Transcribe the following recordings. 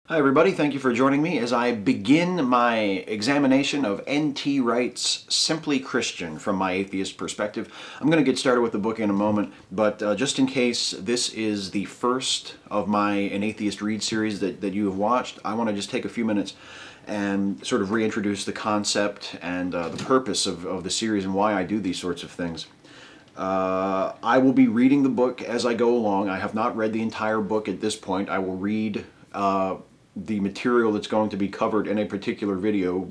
Hi everybody, thank you for joining me as I begin my examination of N.T. Wright's Simply Christian from my atheist perspective. I'm going to get started with the book in a moment, but just in case this is the first of an Atheist Reads series that you have watched, I want to just take a few minutes and sort of reintroduce the concept and the purpose of the series and why I do these sorts of things. I will be reading the book as I go along. I have not read the entire book at this point. I will read the material that's going to be covered in a particular video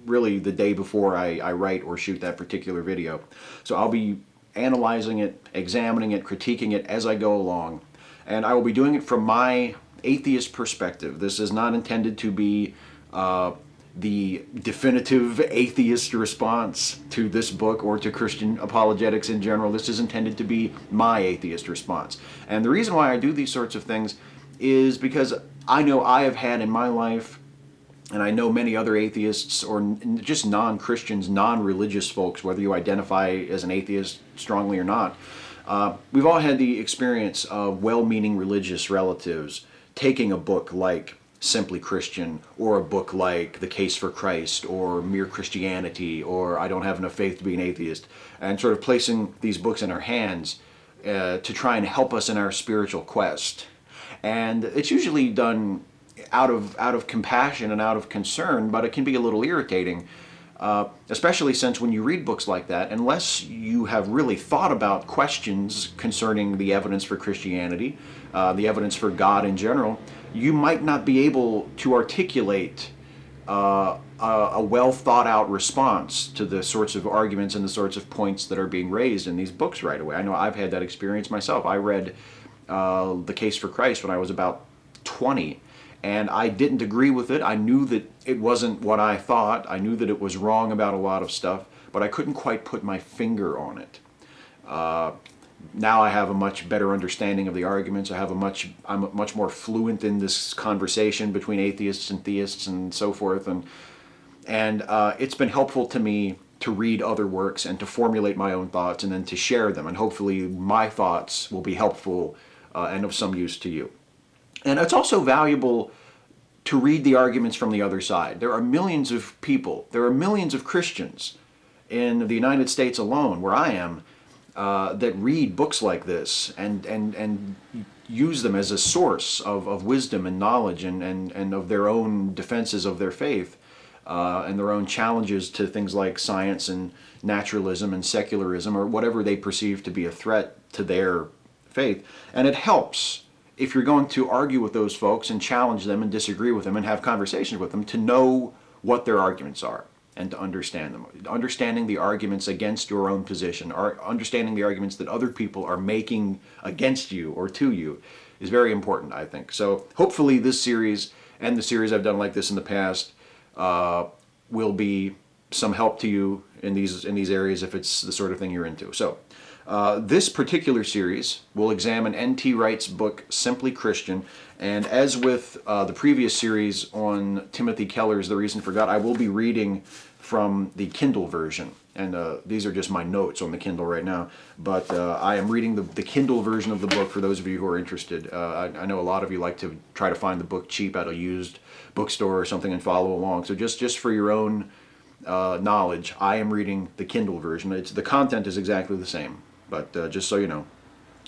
really the day before I write or shoot that particular video. So I'll be analyzing it, examining it, critiquing it as I go along. And I will be doing it from my atheist perspective. This is not intended to be the definitive atheist response to this book or to Christian apologetics in general. This is intended to be my atheist response. And the reason why I do these sorts of things is because I know I have had in my life, and I know many other atheists or just non-Christians, non-religious folks, whether you identify as an atheist strongly or not, we've all had the experience of well-meaning religious relatives taking a book like Simply Christian, or a book like The Case for Christ, or Mere Christianity, or I Don't Have Enough Faith to Be an Atheist, and sort of placing these books in our hands to try and help us in our spiritual quest. And it's usually done out of compassion and out of concern, but it can be a little irritating, especially since when you read books like that, unless you have really thought about questions concerning the evidence for Christianity, the evidence for God in general, you might not be able to articulate a well thought out response to the sorts of arguments and the sorts of points that are being raised in these books right away. I know I've had that experience myself. I read The Case for Christ when I was about 20, and I didn't agree with it. I knew that it wasn't what I thought. I knew that it was wrong about a lot of stuff, but I couldn't quite put my finger on it. Now I have a much better understanding of the arguments. I'm much more fluent in this conversation between atheists and theists and so forth, and it's been helpful to me to read other works and to formulate my own thoughts and then to share them, and hopefully my thoughts will be helpful and of some use to you. And it's also valuable to read the arguments from the other side. There are millions of people, there are millions of Christians in the United States alone, where I am, that read books like this and use them as a source of wisdom and knowledge and of their own defenses of their faith and their own challenges to things like science and naturalism and secularism or whatever they perceive to be a threat to their faith. And it helps, if you're going to argue with those folks and challenge them and disagree with them and have conversations with them, to know what their arguments are and to understand them. Understanding the arguments against your own position, or understanding the arguments that other people are making against you or to you, is very important, I think. So hopefully this series and the series I've done like this in the past will be some help to you in these areas if it's the sort of thing you're into. So this particular series will examine N.T. Wright's book, Simply Christian, and as with the previous series on Timothy Keller's The Reason for God, I will be reading from the Kindle version, and these are just my notes on the Kindle right now, but I am reading the Kindle version of the book for those of you who are interested. I know a lot of you like to try to find the book cheap at a used bookstore or something and follow along, so just for your own knowledge, I am reading the Kindle version. The content is exactly the same. But just so you know,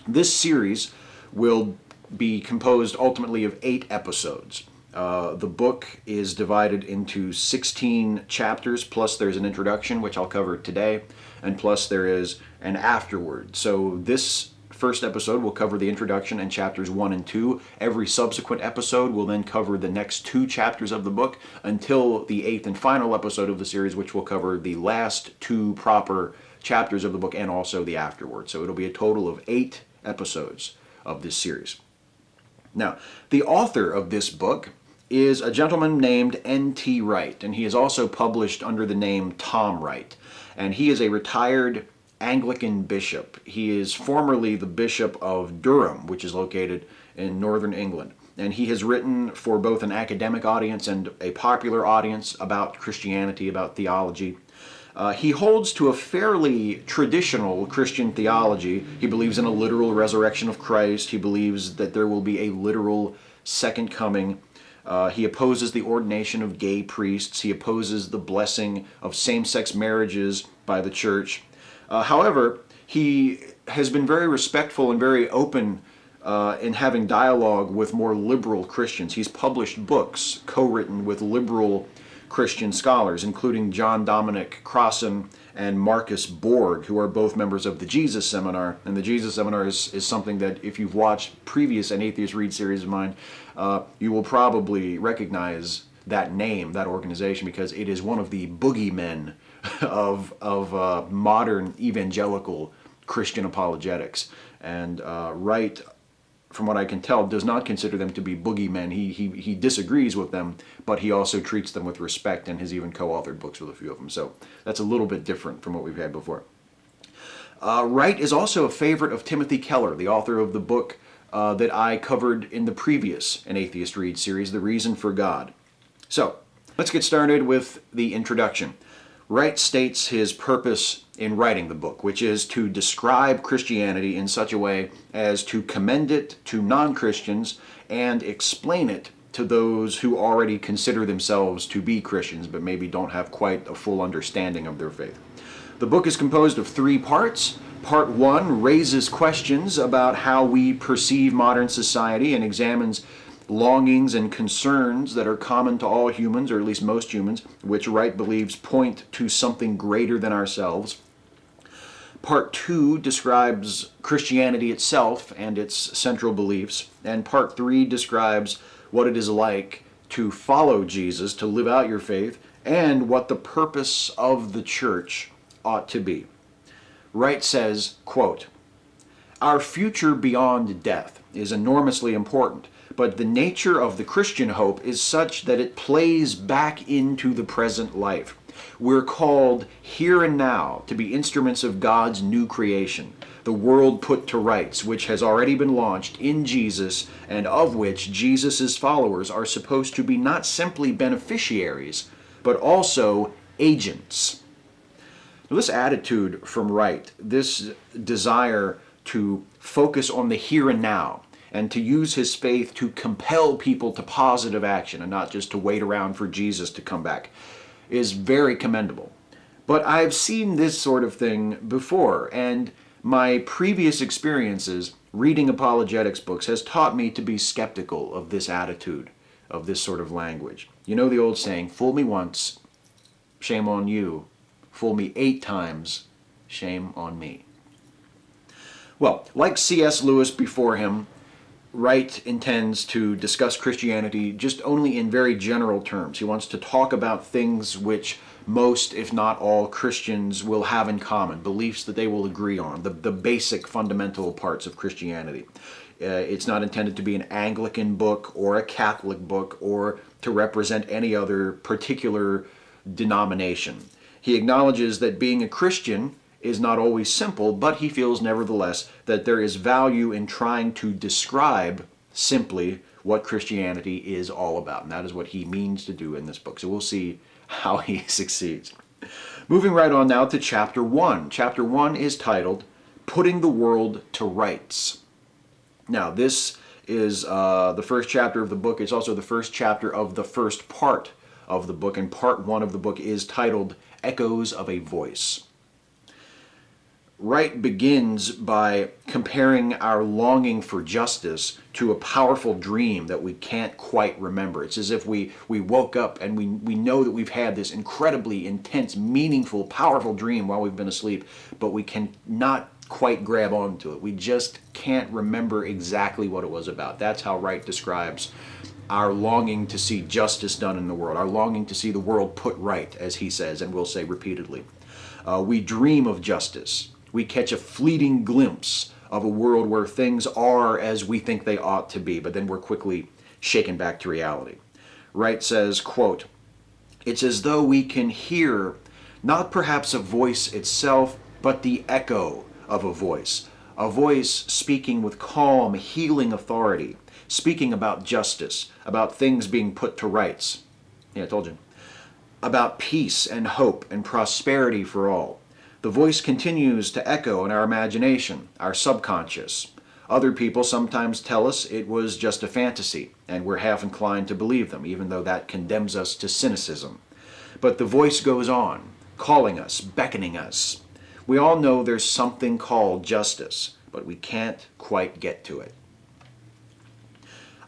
this series will be composed ultimately of 8 episodes. The book is divided into 16 chapters, plus there's an introduction, which I'll cover today, and plus there is an afterword. So this first episode will cover the introduction and chapters 1 and 2. Every subsequent episode will then cover the next 2 chapters of the book until the 8th and final episode of the series, which will cover the last 2 proper chapters of the book and also the afterword. So it'll be a total of 8 episodes of this series. Now, the author of this book is a gentleman named N.T. Wright, and he is also published under the name Tom Wright. And he is a retired Anglican bishop. He is formerly the Bishop of Durham, which is located in northern England. And he has written for both an academic audience and a popular audience about Christianity, about theology. He holds to a fairly traditional Christian theology. He believes in a literal resurrection of Christ. He believes that there will be a literal second coming. He opposes the ordination of gay priests. He opposes the blessing of same-sex marriages by the church. However, he has been very respectful and very open in having dialogue with more liberal Christians. He's published books co-written with liberal Christian scholars, including John Dominic Crossan and Marcus Borg, who are both members of the Jesus Seminar. And the Jesus Seminar is something that, if you've watched previous An Atheist Reads series of mine, you will probably recognize that name, that organization, because it is one of the boogeymen of modern evangelical Christian apologetics. And Wright, from what I can tell, does not consider them to be boogeymen. He disagrees with them, but he also treats them with respect and has even co-authored books with a few of them. So that's a little bit different from what we've had before. Wright is also a favorite of Timothy Keller, the author of the book that I covered in the previous An Atheist Reads series, The Reason for God. So let's get started with the introduction. Wright states his purpose in writing the book, which is to describe Christianity in such a way as to commend it to non-Christians and explain it to those who already consider themselves to be Christians but maybe don't have quite a full understanding of their faith. The book is composed of 3 parts. Part 1 raises questions about how we perceive modern society and examines longings and concerns that are common to all humans, or at least most humans, which Wright believes point to something greater than ourselves. Part 2 describes Christianity itself and its central beliefs, and Part 3 describes what it is like to follow Jesus, to live out your faith, and what the purpose of the church ought to be. Wright says, quote, "Our future beyond death is enormously important, but the nature of the Christian hope is such that it plays back into the present life. We're called here and now to be instruments of God's new creation, the world put to rights, which has already been launched in Jesus, and of which Jesus' followers are supposed to be not simply beneficiaries, but also agents." Now, this attitude from Wright, this desire to focus on the here and now, and to use his faith to compel people to positive action and not just to wait around for Jesus to come back, is very commendable. But I've seen this sort of thing before, and my previous experiences reading apologetics books has taught me to be skeptical of this attitude, of this sort of language. You know the old saying, fool me once, shame on you. Fool me 8 times, shame on me. Well, like C.S. Lewis before him, Wright intends to discuss Christianity just only in very general terms. He wants to talk about things which most, if not all, Christians will have in common, beliefs that they will agree on, the basic fundamental parts of Christianity. It's not intended to be an Anglican book or a Catholic book or to represent any other particular denomination. He acknowledges that being a Christian is not always simple, but he feels nevertheless that there is value in trying to describe simply what Christianity is all about. And that is what he means to do in this book. So we'll see how he succeeds. Moving right on now to Chapter 1. Chapter 1 is titled, Putting the World to Rights. Now, this is the first chapter of the book. It's also the first chapter of the first part of the book, and Part 1 of the book is titled Echoes of a Voice. Wright begins by comparing our longing for justice to a powerful dream that we can't quite remember. It's as if we woke up and we know that we've had this incredibly intense, meaningful, powerful dream while we've been asleep, but we can not quite grab onto it. We just can't remember exactly what it was about. That's how Wright describes our longing to see justice done in the world, our longing to see the world put right, as he says, and will say repeatedly. We dream of justice. We catch a fleeting glimpse of a world where things are as we think they ought to be, but then we're quickly shaken back to reality. Wright says, quote, "It's as though we can hear not perhaps a voice itself, but the echo of a voice speaking with calm, healing authority, speaking about justice, about things being put to rights." Yeah, I told you. "About peace and hope and prosperity for all. The voice continues to echo in our imagination, our subconscious, Other people sometimes tell us it was just a fantasy, and we're half inclined to believe them, even though that condemns us to cynicism. But the voice goes on, calling us, beckoning us. We all know there's something called justice, but we can't quite get to it.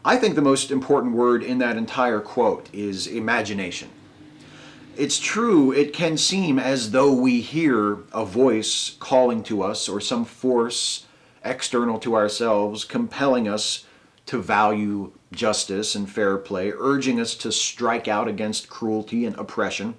I think the most important word in that entire quote is imagination. It's true, it can seem as though we hear a voice calling to us or some force external to ourselves compelling us to value justice and fair play, urging us to strike out against cruelty and oppression.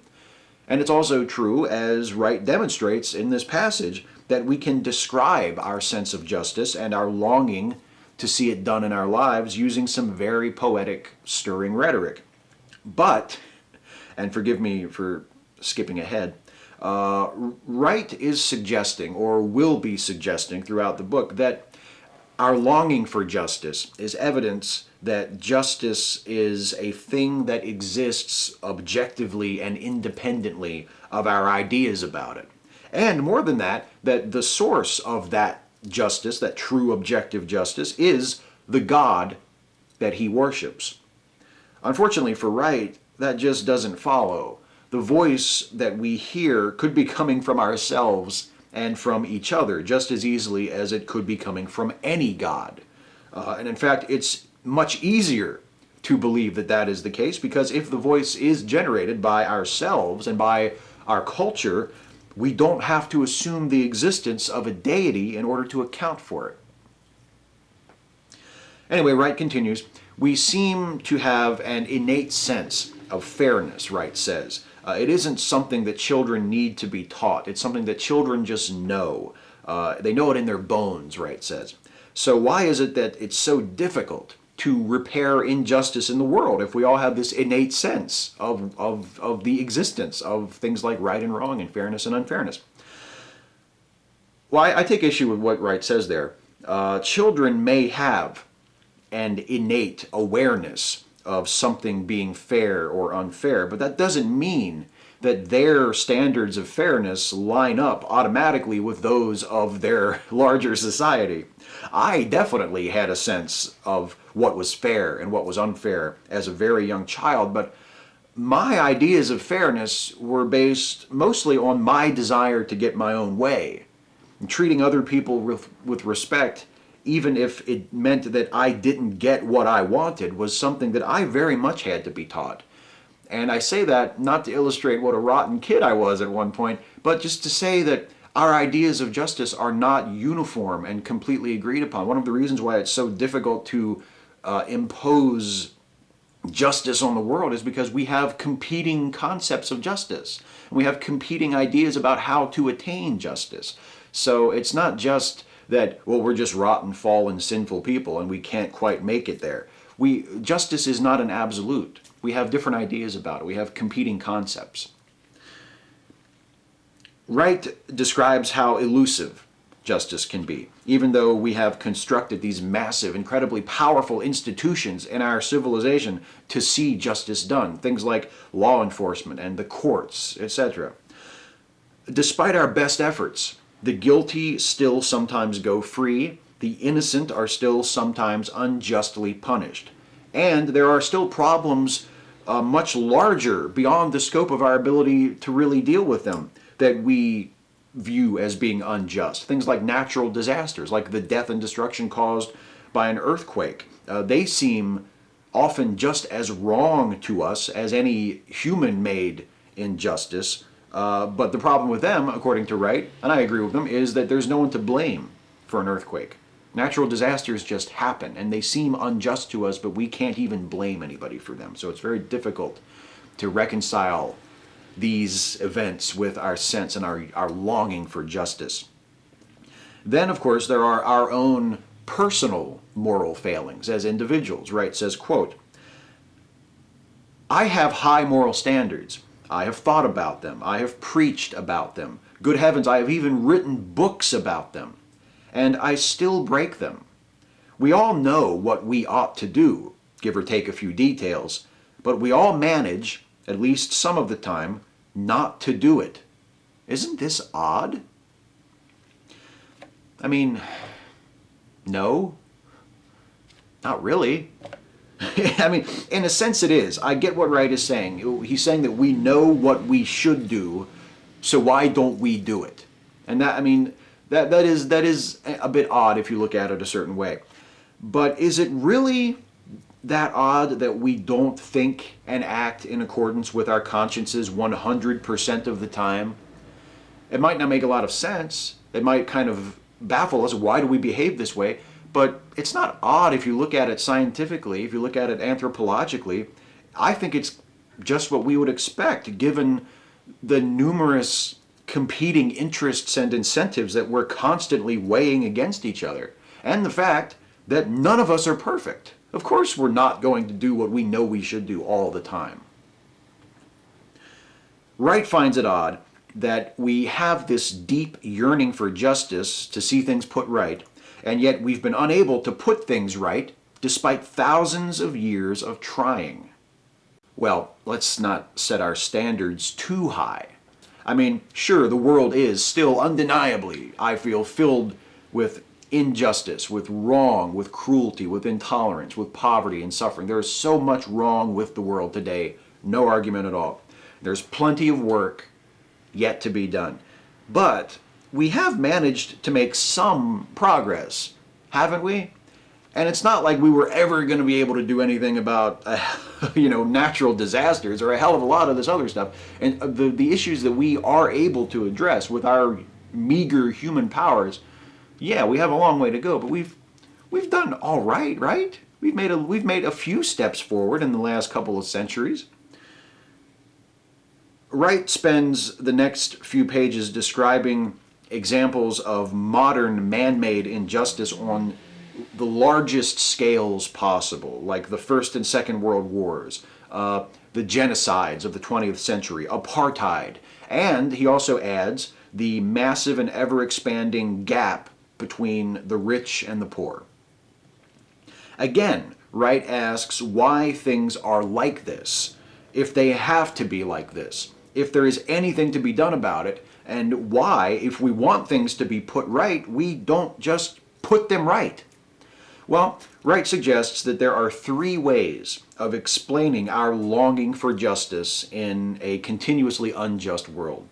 And it's also true, as Wright demonstrates in this passage, that we can describe our sense of justice and our longing to see it done in our lives using some very poetic, stirring rhetoric. But, and forgive me for skipping ahead, Wright is suggesting, or will be suggesting throughout the book, that our longing for justice is evidence that justice is a thing that exists objectively and independently of our ideas about it. And more than that the source of that justice, that true objective justice, is the God that he worships. Unfortunately for Wright, that just doesn't follow. The voice that we hear could be coming from ourselves and from each other just as easily as it could be coming from any God. And in fact, it's much easier to believe that that is the case, because if the voice is generated by ourselves and by our culture, we don't have to assume the existence of a deity in order to account for it. Anyway, Wright continues, we seem to have an innate sense of fairness, Wright says. It isn't something that children need to be taught. It's something that children just know. They know it in their bones, Wright says. So why is it that it's so difficult to repair injustice in the world if we all have this innate sense of the existence of things like right and wrong and fairness and unfairness? Well, I take issue with what Wright says there. Children may have an innate awareness of something being fair or unfair, but that doesn't mean that their standards of fairness line up automatically with those of their larger society. I definitely had a sense of what was fair and what was unfair as a very young child, but my ideas of fairness were based mostly on my desire to get my own way. And treating other people with respect, even if it meant that I didn't get what I wanted, was something that I very much had to be taught. And I say that not to illustrate what a rotten kid I was at one point, but just to say that our ideas of justice are not uniform and completely agreed upon. One of the reasons why it's so difficult to impose justice on the world is because we have competing concepts of justice. We have competing ideas about how to attain justice. So it's not just that, well, we're just rotten, fallen, sinful people and we can't quite make it there. Justice is not an absolute. We have different ideas about it. We have competing concepts. Wright describes how elusive justice can be, even though we have constructed these massive, incredibly powerful institutions in our civilization to see justice done, things like law enforcement and the courts, etc. Despite our best efforts, the guilty still sometimes go free, the innocent are still sometimes unjustly punished, and there are still problems much larger beyond the scope of our ability to really deal with them that we view as being unjust. Things like natural disasters, like the death and destruction caused by an earthquake. They seem often just as wrong to us as any human-made injustice. But the problem with them, according to Wright, and I agree with them, is that there's no one to blame for an earthquake. Natural disasters just happen, and they seem unjust to us, but we can't even blame anybody for them. So it's very difficult to reconcile these events with our sense and our longing for justice. Then, of course, there are our own personal moral failings as individuals. Wright says, quote, I have high moral standards. I have thought about them. I have preached about them. Good heavens, I have even written books about them. And I still break them. We all know what we ought to do, give or take a few details, but we all manage, at least some of the time, not to do it. Isn't this odd? I mean, No, not really. I mean, in a sense it is. I get what Wright is saying. He's saying that we know what we should do, so why don't we do it? And that, I mean, that is a bit odd if you look at it a certain way. But is it really that odd that we don't think and act in accordance with our consciences 100% of the time? It might not make a lot of sense. It might kind of baffle us. Why do we behave this way? But it's not odd if you look at it scientifically, if you look at it anthropologically. I think it's just what we would expect, given the numerous competing interests and incentives that we're constantly weighing against each other, and the fact that none of us are perfect. Of course we're not going to do what we know we should do all the time. Wright finds it odd that we have this deep yearning for justice, to see things put right, and yet we've been unable to put things right despite thousands of years of trying. Well, let's not set our standards too high. I mean, sure, the world is still undeniably, I feel, filled with injustice, with wrong, with cruelty, with intolerance, with poverty and suffering. There is so much wrong with the world today, no argument at all. There's plenty of work yet to be done. But we have managed to make some progress, haven't we? And it's not like we were ever going to be able to do anything about, natural disasters or a hell of a lot of this other stuff. And the issues that we are able to address with our meager human powers, yeah, we have a long way to go. But we've done all right, right? We've made a few steps forward in the last couple of centuries. Wright spends the next few pages describing examples of modern man-made injustice on the largest scales possible, like the First and Second World Wars, the genocides of the 20th century, apartheid, and he also adds the massive and ever-expanding gap between the rich and the poor. Again, Wright asks why things are like this, if they have to be like this, if there is anything to be done about it, and why, if we want things to be put right, we don't just put them right. Well, Wright suggests that there are three ways of explaining our longing for justice in a continuously unjust world.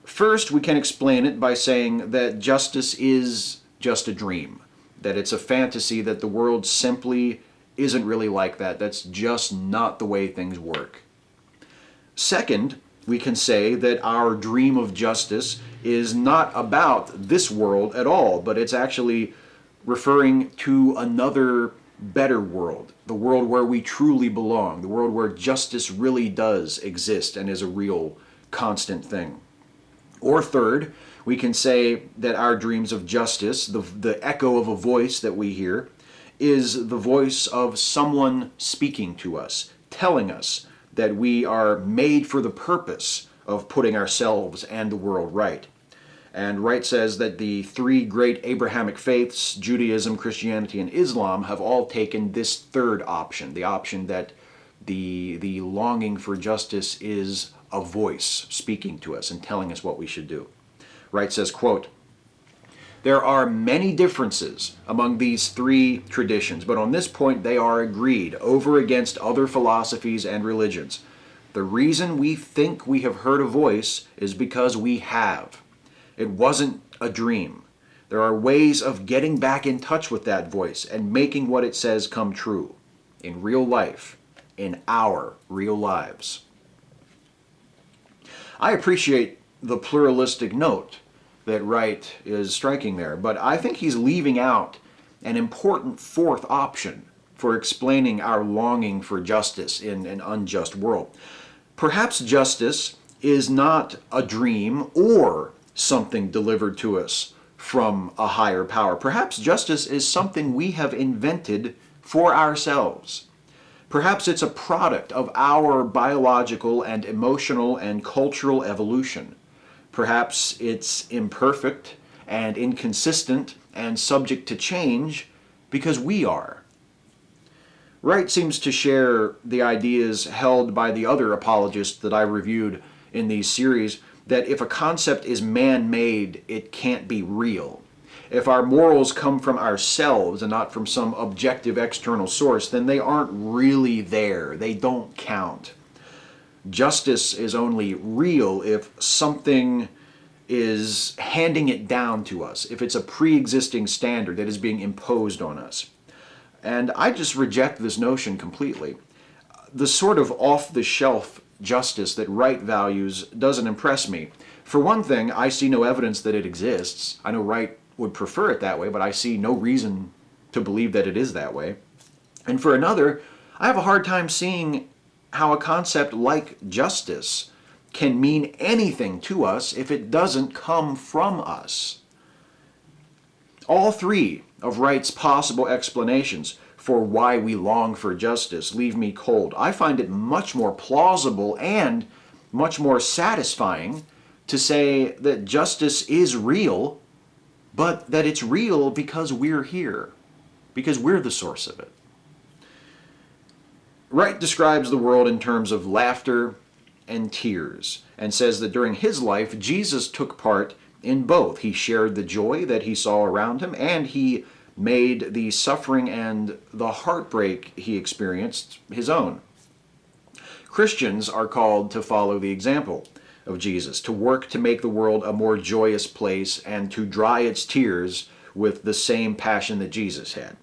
First, we can explain it by saying that justice is just a dream, that it's a fantasy, that the world simply isn't really like that. That's just not the way things work. Second, we can say that our dream of justice is not about this world at all, but it's actually referring to another better world, the world where we truly belong, the world where justice really does exist and is a real constant thing. Or third, we can say that our dreams of justice, the echo of a voice that we hear, is the voice of someone speaking to us, telling us that we are made for the purpose of putting ourselves and the world right. And Wright says that the three great Abrahamic faiths, Judaism, Christianity, and Islam, have all taken this third option, the option that the longing for justice is a voice speaking to us and telling us what we should do. Wright says, quote, "There are many differences among these three traditions, but on this point they are agreed over against other philosophies and religions. The reason we think we have heard a voice is because we have. It wasn't a dream. There are ways of getting back in touch with that voice and making what it says come true in real life, in our real lives." I appreciate the pluralistic note that Wright is striking there, but I think he's leaving out an important fourth option for explaining our longing for justice in an unjust world. Perhaps justice is not a dream or something delivered to us from a higher power. Perhaps justice is something we have invented for ourselves. Perhaps it's a product of our biological and emotional and cultural evolution. Perhaps it's imperfect and inconsistent and subject to change because we are. Wright seems to share the ideas held by the other apologists that I reviewed in these series, that if a concept is man-made, it can't be real. If our morals come from ourselves and not from some objective external source, then they aren't really there. They don't count. Justice is only real if something is handing it down to us, if it's a pre-existing standard that is being imposed on us. And I just reject this notion completely. The sort of off-the-shelf justice that Wright values doesn't impress me. For one thing, I see no evidence that it exists. I know Wright would prefer it that way, but I see no reason to believe that it is that way. And for another, I have a hard time seeing how a concept like justice can mean anything to us if it doesn't come from us. All three of Wright's possible explanations for why we long for justice leave me cold. I find it much more plausible and much more satisfying to say that justice is real, but that it's real because we're here, because we're the source of it. Wright describes the world in terms of laughter and tears, and says that during his life, Jesus took part in both. He shared the joy that he saw around him, and he made the suffering and the heartbreak he experienced his own. Christians are called to follow the example of Jesus, to work to make the world a more joyous place and to dry its tears with the same passion that Jesus had.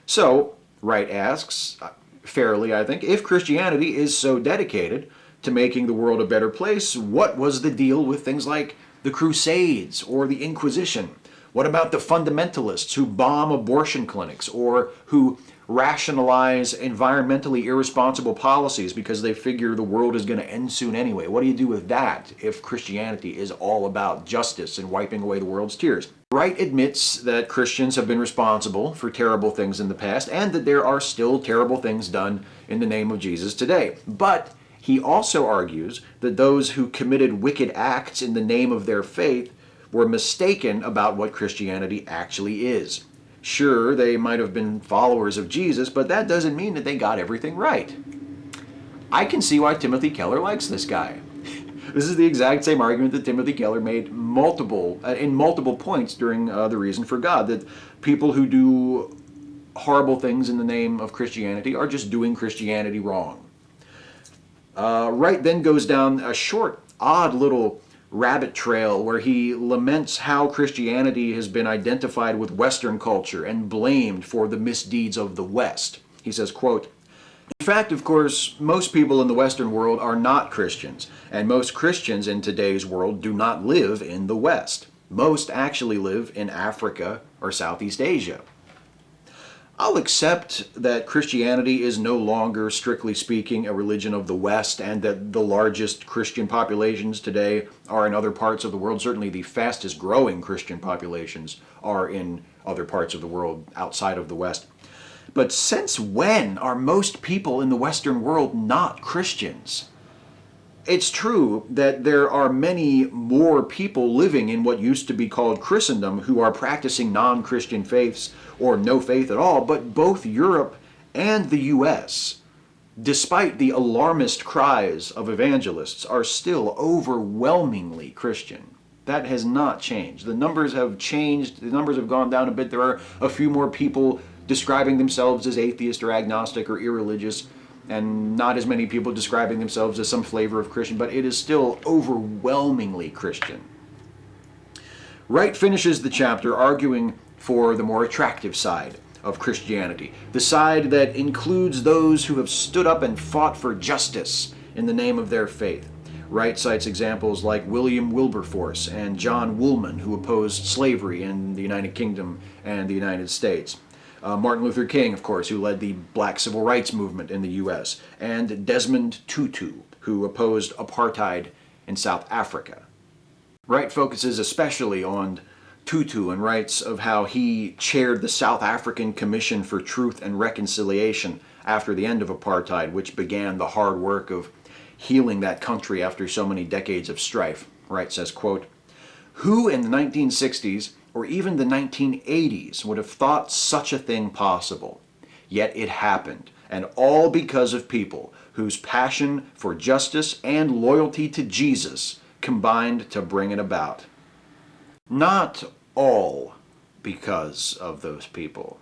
So, Wright asks, fairly I think, if Christianity is so dedicated to making the world a better place, what was the deal with things like the Crusades or the Inquisition? What about the fundamentalists who bomb abortion clinics or who rationalize environmentally irresponsible policies because they figure the world is going to end soon anyway? What do you do with that if Christianity is all about justice and wiping away the world's tears? Wright admits that Christians have been responsible for terrible things in the past and that there are still terrible things done in the name of Jesus today. But he also argues that those who committed wicked acts in the name of their faith were mistaken about what Christianity actually is. Sure, they might have been followers of Jesus, but that doesn't mean that they got everything right. I can see why Timothy Keller likes this guy. This is the exact same argument that Timothy Keller made in multiple points during The Reason for God, that people who do horrible things in the name of Christianity are just doing Christianity wrong. Wright then goes down a short, odd little rabbit trail where he laments how Christianity has been identified with Western culture and blamed for the misdeeds of the West. He says, quote, "In fact, of course, most people in the Western world are not Christians, and most Christians in today's world do not live in the West. Most actually live in Africa or Southeast Asia. I'll accept that Christianity is no longer, strictly speaking, a religion of the West, and that the largest Christian populations today are in other parts of the world. Certainly the fastest growing Christian populations are in other parts of the world outside of the West. But since when are most people in the Western world not Christians? It's true that there are many more people living in what used to be called Christendom who are practicing non-Christian faiths or no faith at all, but both Europe and the US, despite the alarmist cries of evangelists, are still overwhelmingly Christian. That has not changed. The numbers have changed. The numbers have gone down a bit. There are a few more people describing themselves as atheist or agnostic or irreligious, and not as many people describing themselves as some flavor of Christian, but it is still overwhelmingly Christian. Wright finishes the chapter arguing for the more attractive side of Christianity, the side that includes those who have stood up and fought for justice in the name of their faith. Wright cites examples like William Wilberforce and John Woolman, who opposed slavery in the United Kingdom and the United States. Martin Luther King, of course, who led the Black Civil Rights Movement in the U.S., and Desmond Tutu, who opposed apartheid in South Africa. Wright focuses especially on Tutu and writes of how he chaired the South African Commission for Truth and Reconciliation after the end of apartheid, which began the hard work of healing that country after so many decades of strife. Wright says, quote, "Who in the 1960s or even the 1980s would have thought such a thing possible? Yet it happened, and all because of people whose passion for justice and loyalty to Jesus combined to bring it about." Not all because of those people.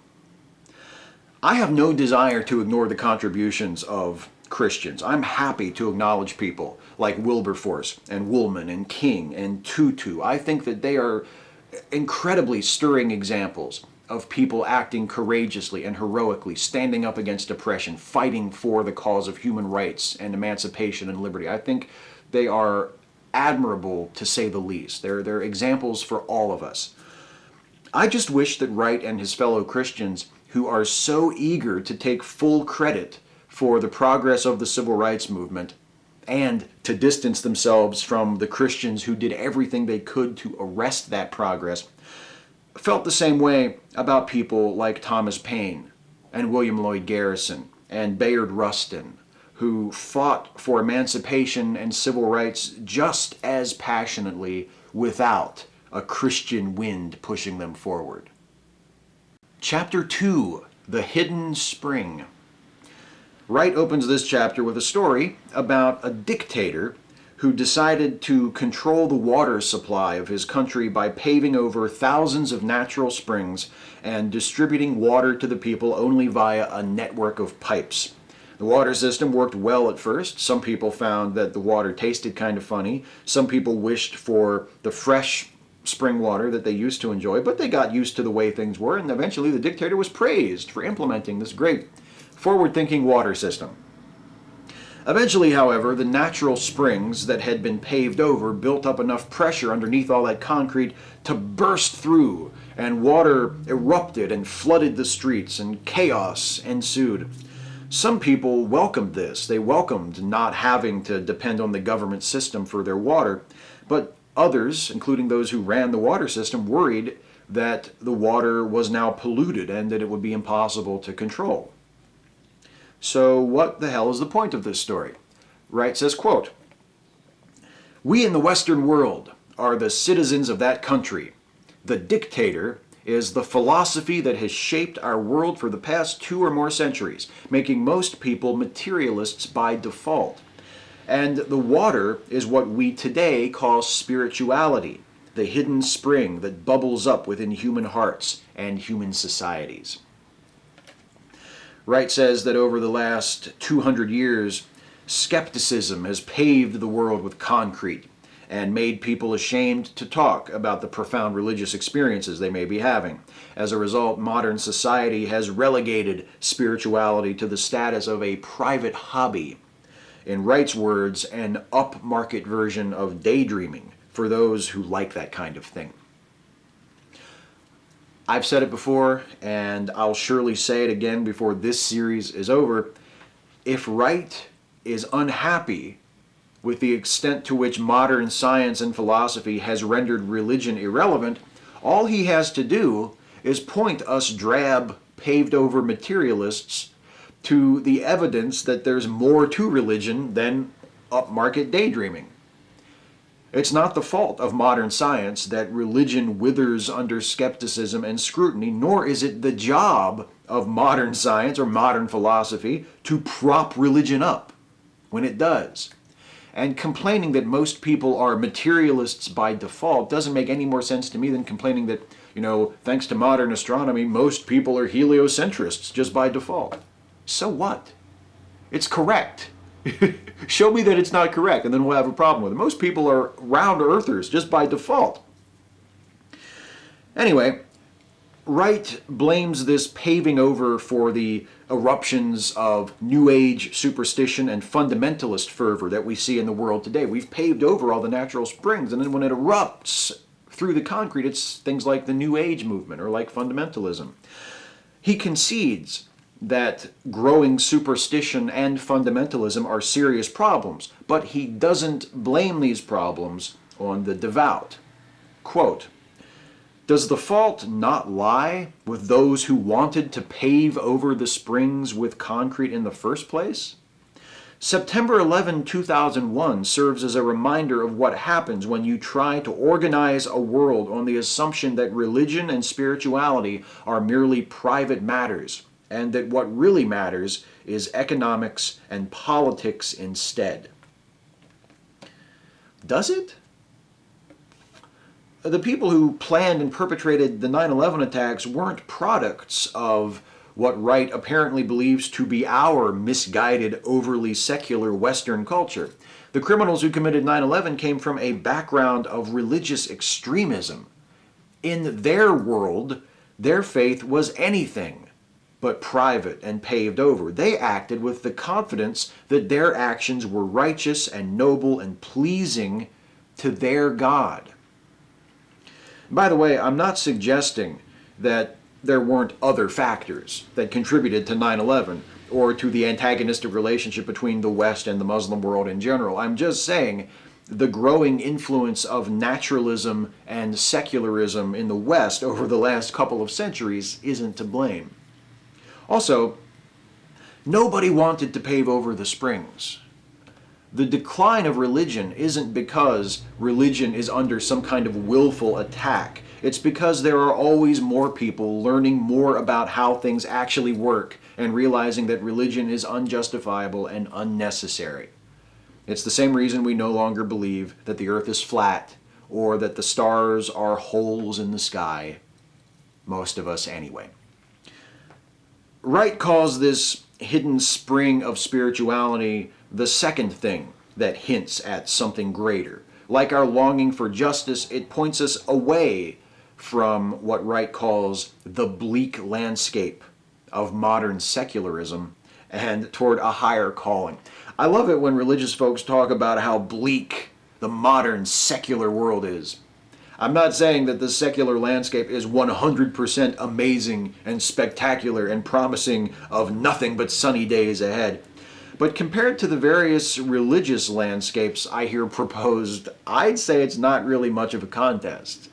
I have no desire to ignore the contributions of Christians. I'm happy to acknowledge people like Wilberforce and Woolman and King and Tutu. I think that they are incredibly stirring examples of people acting courageously and heroically, standing up against oppression, fighting for the cause of human rights and emancipation and liberty. I think they are admirable, to say the least. They're examples for all of us. I just wish that Wright and his fellow Christians, who are so eager to take full credit for the progress of the civil rights movement and to distance themselves from the Christians who did everything they could to arrest that progress, felt the same way about people like Thomas Paine and William Lloyd Garrison and Bayard Rustin, who fought for emancipation and civil rights just as passionately without a Christian wind pushing them forward. Chapter 2, The Hidden Spring. Wright opens this chapter with a story about a dictator who decided to control the water supply of his country by paving over thousands of natural springs and distributing water to the people only via a network of pipes. The water system worked well at first. Some people found that the water tasted kind of funny. Some people wished for the fresh spring water that they used to enjoy, but they got used to the way things were, and eventually the dictator was praised for implementing this great forward-thinking water system. Eventually, however, the natural springs that had been paved over built up enough pressure underneath all that concrete to burst through, and water erupted and flooded the streets, and chaos ensued. Some people welcomed this. They welcomed not having to depend on the government system for their water, but others, including those who ran the water system, worried that the water was now polluted and that it would be impossible to control. So what the hell is the point of this story? Wright says, quote, "We in the Western world are the citizens of that country. The dictator is the philosophy that has shaped our world for the past 2 or more centuries, making most people materialists by default. And the water is what we today call spirituality, the hidden spring that bubbles up within human hearts and human societies." Wright says that over the last 200 years, skepticism has paved the world with concrete and made people ashamed to talk about the profound religious experiences they may be having. As a result, modern society has relegated spirituality to the status of a private hobby. In Wright's words, an upmarket version of daydreaming for those who like that kind of thing. I've said it before, and I'll surely say it again before this series is over. If Wright is unhappy with the extent to which modern science and philosophy has rendered religion irrelevant, all he has to do is point us drab, paved-over materialists to the evidence that there's more to religion than upmarket daydreaming. It's not the fault of modern science that religion withers under skepticism and scrutiny, nor is it the job of modern science or modern philosophy to prop religion up when it does. And complaining that most people are materialists by default doesn't make any more sense to me than complaining that, thanks to modern astronomy, most people are heliocentrists just by default. So what? It's correct. Show me that it's not correct, and then we'll have a problem with it. Most people are round earthers just by default. Anyway, Wright blames this paving over for the eruptions of New Age superstition and fundamentalist fervor that we see in the world today. We've paved over all the natural springs, and then when it erupts through the concrete, it's things like the New Age movement or like fundamentalism. He concedes that growing superstition and fundamentalism are serious problems, but he doesn't blame these problems on the devout. Quote, "Does the fault not lie with those who wanted to pave over the springs with concrete in the first place? September 11, 2001 serves as a reminder of what happens when you try to organize a world on the assumption that religion and spirituality are merely private matters, and that what really matters is economics and politics instead." Does it? The people who planned and perpetrated the 9/11 attacks weren't products of what Wright apparently believes to be our misguided, overly secular Western culture. The criminals who committed 9/11 came from a background of religious extremism. In their world, their faith was anything but private and paved over. They acted with the confidence that their actions were righteous and noble and pleasing to their God. By the way, I'm not suggesting that there weren't other factors that contributed to 9/11 or to the antagonistic relationship between the West and the Muslim world in general. I'm just saying the growing influence of naturalism and secularism in the West over the last couple of centuries isn't to blame. Also, nobody wanted to pave over the springs. The decline of religion isn't because religion is under some kind of willful attack. It's because there are always more people learning more about how things actually work and realizing that religion is unjustifiable and unnecessary. It's the same reason we no longer believe that the earth is flat or that the stars are holes in the sky. Most of us anyway. Wright calls this hidden spring of spirituality the second thing that hints at something greater. Like our longing for justice, it points us away from what Wright calls the bleak landscape of modern secularism and toward a higher calling. I love it when religious folks talk about how bleak the modern secular world is. I'm not saying that the secular landscape is 100% amazing and spectacular and promising of nothing but sunny days ahead. But compared to the various religious landscapes I hear proposed, I'd say it's not really much of a contest.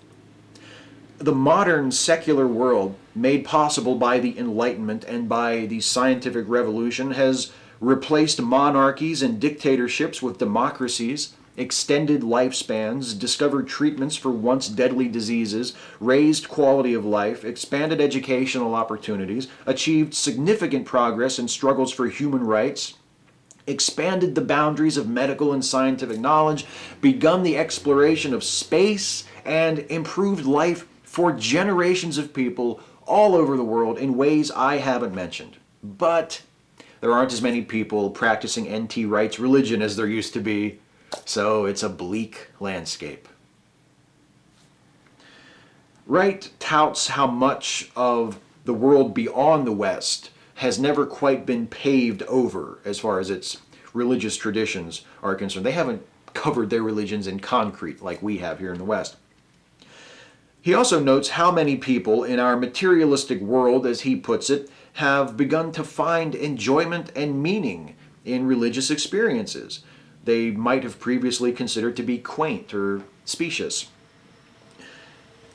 The modern secular world, made possible by the Enlightenment and by the scientific revolution, has replaced monarchies and dictatorships with democracies, extended lifespans, discovered treatments for once deadly diseases, raised quality of life, expanded educational opportunities, achieved significant progress in struggles for human rights, expanded the boundaries of medical and scientific knowledge, begun the exploration of space, and improved life for generations of people all over the world in ways I haven't mentioned. But there aren't as many people practicing N.T. Wright's religion as there used to be, so it's a bleak landscape. Wright touts how much of the world beyond the West has never quite been paved over as far as its religious traditions are concerned. They haven't covered their religions in concrete like we have here in the West. He also notes how many people in our materialistic world, as he puts it, have begun to find enjoyment and meaning in religious experiences they might have previously considered to be quaint or specious.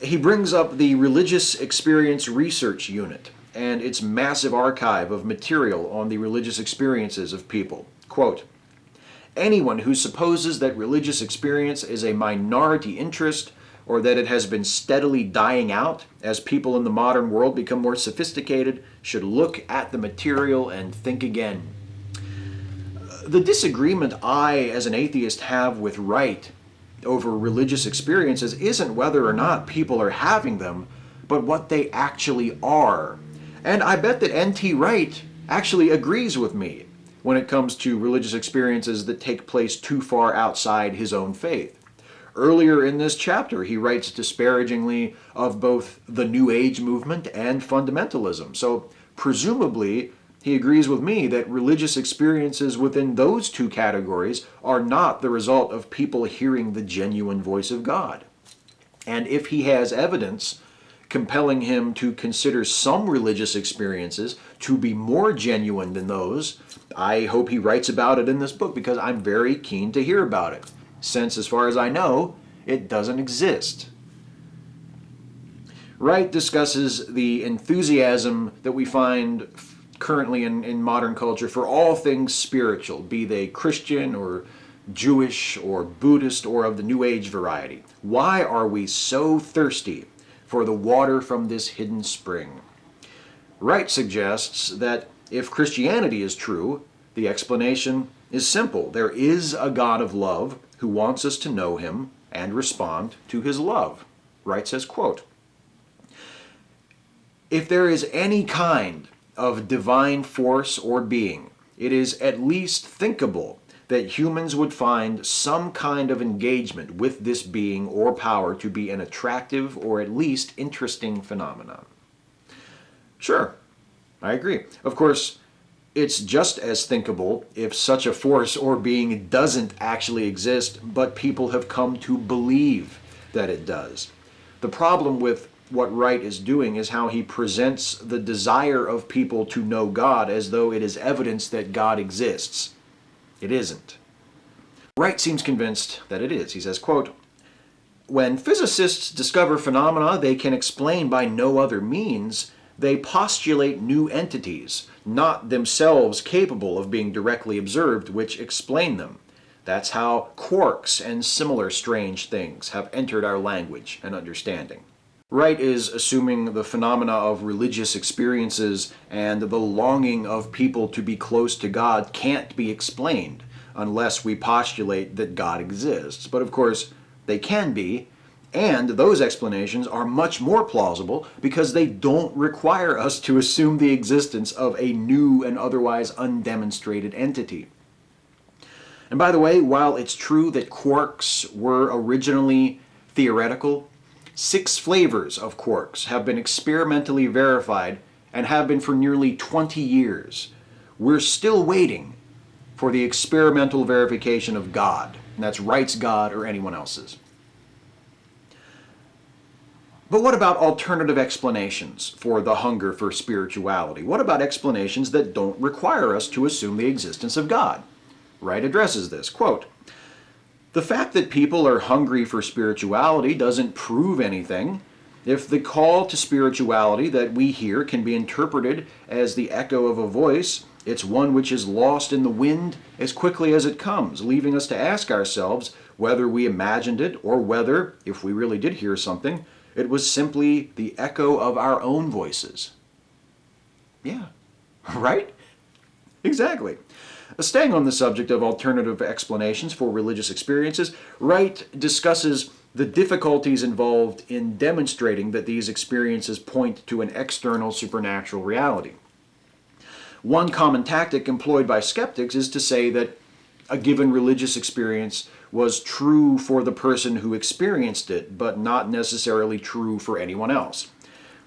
He brings up the Religious Experience Research Unit and its massive archive of material on the religious experiences of people. Quote, "Anyone who supposes that religious experience is a minority interest or that it has been steadily dying out as people in the modern world become more sophisticated should look at the material and think again." The disagreement I, as an atheist, have with Wright over religious experiences isn't whether or not people are having them, but what they actually are. And I bet that N.T. Wright actually agrees with me when it comes to religious experiences that take place too far outside his own faith. Earlier in this chapter, he writes disparagingly of both the New Age movement and fundamentalism. So presumably, he agrees with me that religious experiences within those two categories are not the result of people hearing the genuine voice of God. And if he has evidence compelling him to consider some religious experiences to be more genuine than those, I hope he writes about it in this book because I'm very keen to hear about it, since as far as I know, it doesn't exist. Wright discusses the enthusiasm that we find currently in modern culture for all things spiritual, be they Christian or Jewish or Buddhist or of the New Age variety. Why are we so thirsty for the water from this hidden spring? Wright suggests that if Christianity is true, the explanation is simple. There is a God of love who wants us to know him and respond to his love. Wright says, quote, "If there is any kind of divine force or being, it is at least thinkable that humans would find some kind of engagement with this being or power to be an attractive or at least interesting phenomenon." Sure, I agree. Of course, it's just as thinkable if such a force or being doesn't actually exist, but people have come to believe that it does. The problem with what Wright is doing is how he presents the desire of people to know God as though it is evidence that God exists. It isn't. Wright seems convinced that it is. He says, quote, "When physicists discover phenomena they can explain by no other means, they postulate new entities, not themselves capable of being directly observed, which explain them. That's how quarks and similar strange things have entered our language and understanding." Wright is assuming the phenomena of religious experiences and the longing of people to be close to God can't be explained unless we postulate that God exists. But of course, they can be, and those explanations are much more plausible because they don't require us to assume the existence of a new and otherwise undemonstrated entity. And by the way, while it's true that quarks were originally theoretical, 6 flavors of quarks have been experimentally verified and have been for nearly 20 years. We're still waiting for the experimental verification of God, and that's Wright's God or anyone else's. But what about alternative explanations for the hunger for spirituality? What about explanations that don't require us to assume the existence of God? Wright addresses this, quote, "The fact that people are hungry for spirituality doesn't prove anything. If the call to spirituality that we hear can be interpreted as the echo of a voice, it's one which is lost in the wind as quickly as it comes, leaving us to ask ourselves whether we imagined it or whether, if we really did hear something, it was simply the echo of our own voices." Yeah, right? Exactly. Staying on the subject of alternative explanations for religious experiences, Wright discusses the difficulties involved in demonstrating that these experiences point to an external supernatural reality. One common tactic employed by skeptics is to say that a given religious experience was true for the person who experienced it, but not necessarily true for anyone else.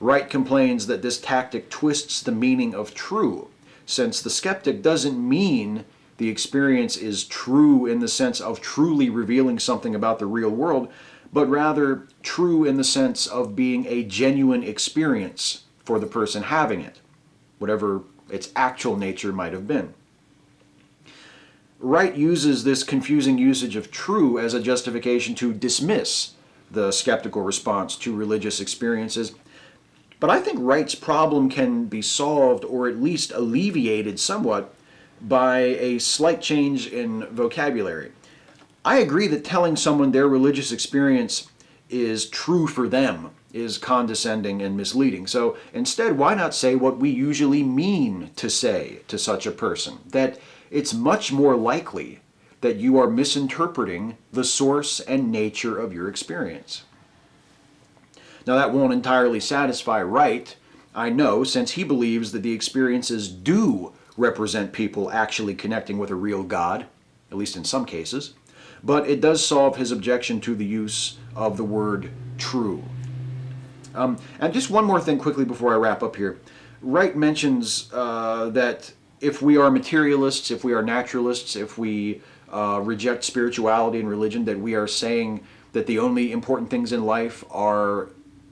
Wright complains that this tactic twists the meaning of true, since the skeptic doesn't mean the experience is true in the sense of truly revealing something about the real world, but rather true in the sense of being a genuine experience for the person having it, whatever its actual nature might have been. Wright uses this confusing usage of true as a justification to dismiss the skeptical response to religious experiences. But I think Wright's problem can be solved or at least alleviated somewhat by a slight change in vocabulary. I agree that telling someone their religious experience is true for them is condescending and misleading. So instead, why not say what we usually mean to say to such a person? That it's much more likely that you are misinterpreting the source and nature of your experience. Now, that won't entirely satisfy Wright, I know, since he believes that the experiences do represent people actually connecting with a real God, at least in some cases, but it does solve his objection to the use of the word true. And just one more thing quickly before I wrap up here. Wright mentions that if we are materialists, if we are naturalists, if we reject spirituality and religion, that we are saying that the only important things in life are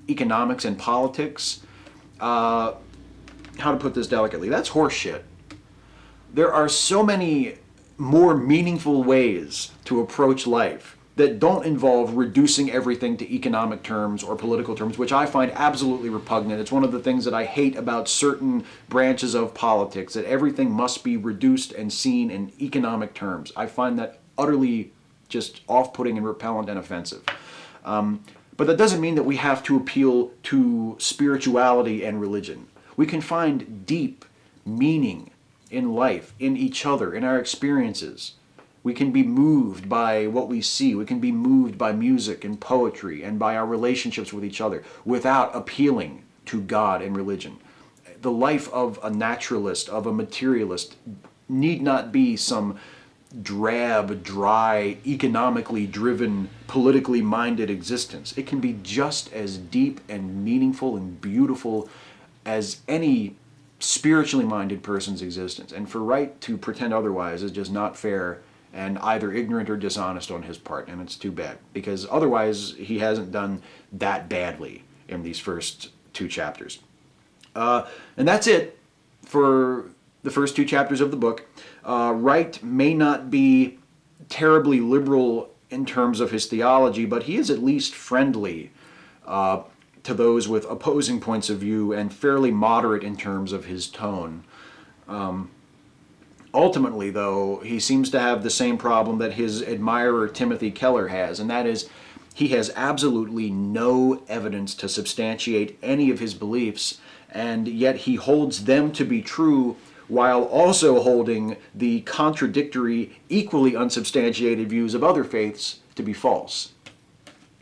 economics and politics. How to put this delicately? That's horseshit. There are so many more meaningful ways to approach life that don't involve reducing everything to economic terms or political terms, which I find absolutely repugnant. It's one of the things that I hate about certain branches of politics, that everything must be reduced and seen in economic terms. I find that utterly just off-putting and repellent and offensive. But that doesn't mean that we have to appeal to spirituality and religion. We can find deep meaning in life, in each other, in our experiences, We can be moved by what we see. We can be moved by music and poetry and by our relationships with each other without appealing to God and religion. The life of a naturalist, of a materialist, need not be some drab, dry, economically driven, politically minded existence. It can be just as deep and meaningful and beautiful as any spiritually minded person's existence. And for Wright to pretend otherwise is just not fair and either ignorant or dishonest on his part, and it's too bad, because otherwise he hasn't done that badly in these first 2 chapters. And that's it for the first 2 chapters of the book. Wright may not be terribly liberal in terms of his theology, but he is at least friendly to those with opposing points of view and fairly moderate in terms of his tone. Ultimately, though, he seems to have the same problem that his admirer Timothy Keller has, and that is he has absolutely no evidence to substantiate any of his beliefs, and yet he holds them to be true while also holding the contradictory, equally unsubstantiated views of other faiths to be false.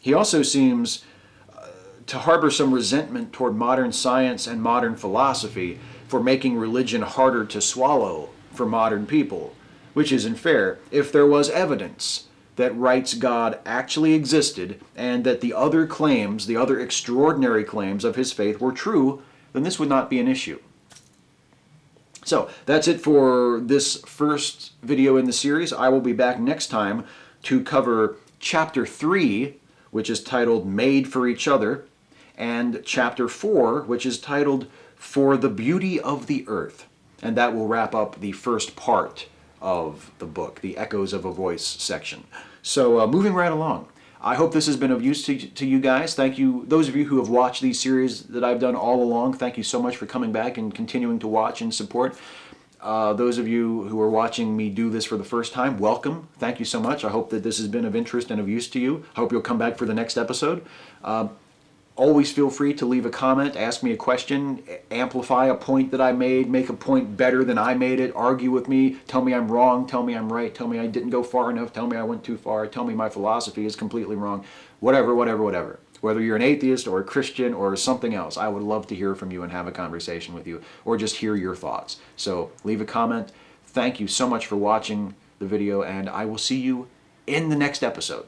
He also seems to harbor some resentment toward modern science and modern philosophy for making religion harder to swallow for modern people, which isn't fair. If there was evidence that Wright's God actually existed and that the other claims, the other extraordinary claims of his faith were true, then this would not be an issue. So that's it for this first video in the series. I will be back next time to cover Chapter 3, which is titled Made for Each Other, and Chapter 4, which is titled For the Beauty of the Earth. And that will wrap up the first part of the book, the Echoes of a Voice section. So moving right along. I hope this has been of use to you guys. Thank you, those of you who have watched these series that I've done all along. Thank you so much for coming back and continuing to watch and support. Those of you who are watching me do this for the first time, welcome. Thank you so much. I hope that this has been of interest and of use to you. I hope you'll come back for the next episode. Always feel free to leave a comment, ask me a question, amplify a point that I made, make a point better than I made it, argue with me, tell me I'm wrong, tell me I'm right, tell me I didn't go far enough, tell me I went too far, tell me my philosophy is completely wrong, whatever. Whether you're an atheist or a Christian or something else, I would love to hear from you and have a conversation with you, or just hear your thoughts. So leave a comment. Thank you so much for watching the video, and I will see you in the next episode.